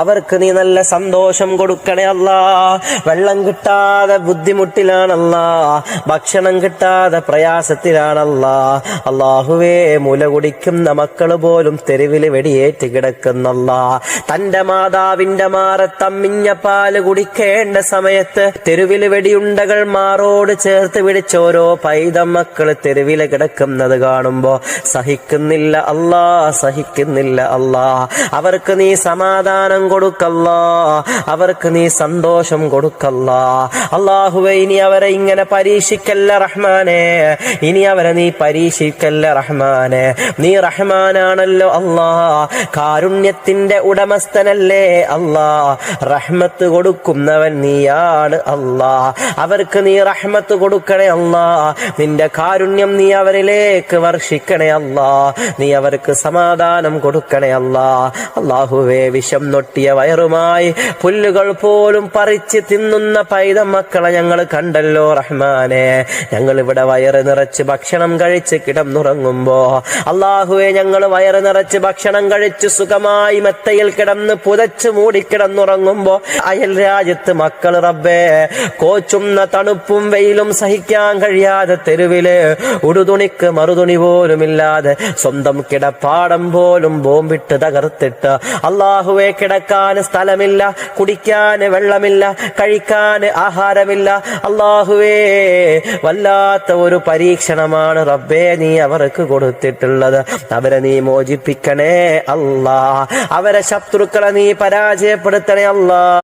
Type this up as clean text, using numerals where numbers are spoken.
അവർക്ക് നീ നല്ല സന്തോഷം കൊടുക്കണേ അല്ലാ. വെള്ളം കിട്ടാതെ ബുദ്ധിമുട്ടിലാണല്ലാ, ഭക്ഷണം കിട്ടാതെ പ്രയാസത്തിലാണല്ലാ. അല്ലാഹുവേ, മുല കുടിക്കുന്ന മക്കള് പോലും തെരുവിൽ വെടിയേറ്റ് കിടക്കുന്നല്ലാ. തന്റെ മാതാവിന്റെ മാറത്തമ്മിഞ്ഞ പാല് കുടിക്കേണ്ട സമയത്ത് തെരുവിൽ വെടിയുണ്ടകൾ മാറോട് ചേർത്ത് പിടിച്ച ഓരോ പൈതം മക്കള് തെരുവില് കിടക്കുന്നത് കാണുമ്പോ സഹിക്കുന്നില്ല അല്ലാ, സഹിക്കുന്നില്ല അല്ലാ. അവർക്ക് നീ സമാധാനം കൊടുക്കല്ലാ, അവർക്ക് നീ സന്തോഷം കൊടുക്കല്ലാ. അല്ലാഹുവേ, ഇനി അവരെ ഇങ്ങനെ പരീക്ഷിക്കല്ല റഹ്മാനെ, ഇനി അവരെ നീ പരീക്ഷിക്കല്ല റഹ്മാനെ. നീ റഹ്മാനാണല്ലോ അല്ലാ, കാരുണ്യത്തിന്റെ ഉടമസ്ഥനല്ലേ അല്ലാ. റഹ്മത്ത് കൊടുക്കുന്നവൻ നീയാണ് അല്ലാ. അവർക്ക് നീ റഹ്മത്ത് കൊടുക്കണേ അല്ലാ. നിന്റെ കാരുണ്യം നീ അവരിലേക്ക് വർഷിക്കണേ അല്ലാ. നീ അവർക്ക് സമാധാനം കൊടുക്കണേ അല്ലാ. അല്ലാഹുവേ, വിഷം നൊട്ടിയ വയറുമായി പുല്ലുകൾ പോലും പറിച്ച് തിന്നുന്ന പൈതം മക്കളെ ഞങ്ങൾ കണ്ടല്ലോ റഹ്മാനെ. ഞങ്ങൾ ഇവിടെ വയറ് നിറച്ച് ഭക്ഷണം കഴിച്ച് കിടന്നുറങ്ങുമ്പോ അല്ലാഹുവേ, ഞങ്ങൾ വയറ് നിറച്ച് ഭക്ഷണം കഴിച്ച് സുഖമായി മെത്തയിൽ കിടന്ന് പുതച്ച് മൂടിക്കിടന്നുറങ്ങുമ്പോ അയൽ രാജ്യത്ത് മക്കൾ റബ്ബേ കോച്ചുന്ന തണുപ്പും വെയിലും സഹിക്കാൻ കഴിയാതെ തെരുവില് ഉടുതുണിക്ക് മറുതുണി പോലുമില്ലാതെ സ്വന്തം കിടപ്പാടം പോലും ബോംബിട്ട് തകർത്തിട്ട് അല്ലാഹുവേ, കിടക്കാൻ സ്ഥലമില്ല, കുടിക്കാൻ വെള്ളമില്ല, കഴിക്കാൻ ആഹാരമില്ല. അല്ലാഹുവേ, വല്ലാത്ത ഒരു പരീക്ഷണമാണ് റബ്ബേ നീ അവർക്ക് കൊടുത്തിട്ടുള്ളത്. അവരെ നീ മോചിപ്പിക്കണേ അല്ലാ. അവരെ ശത്രുക്കളെ നീ പരാജയപ്പെടുത്തണേ അല്ലാ.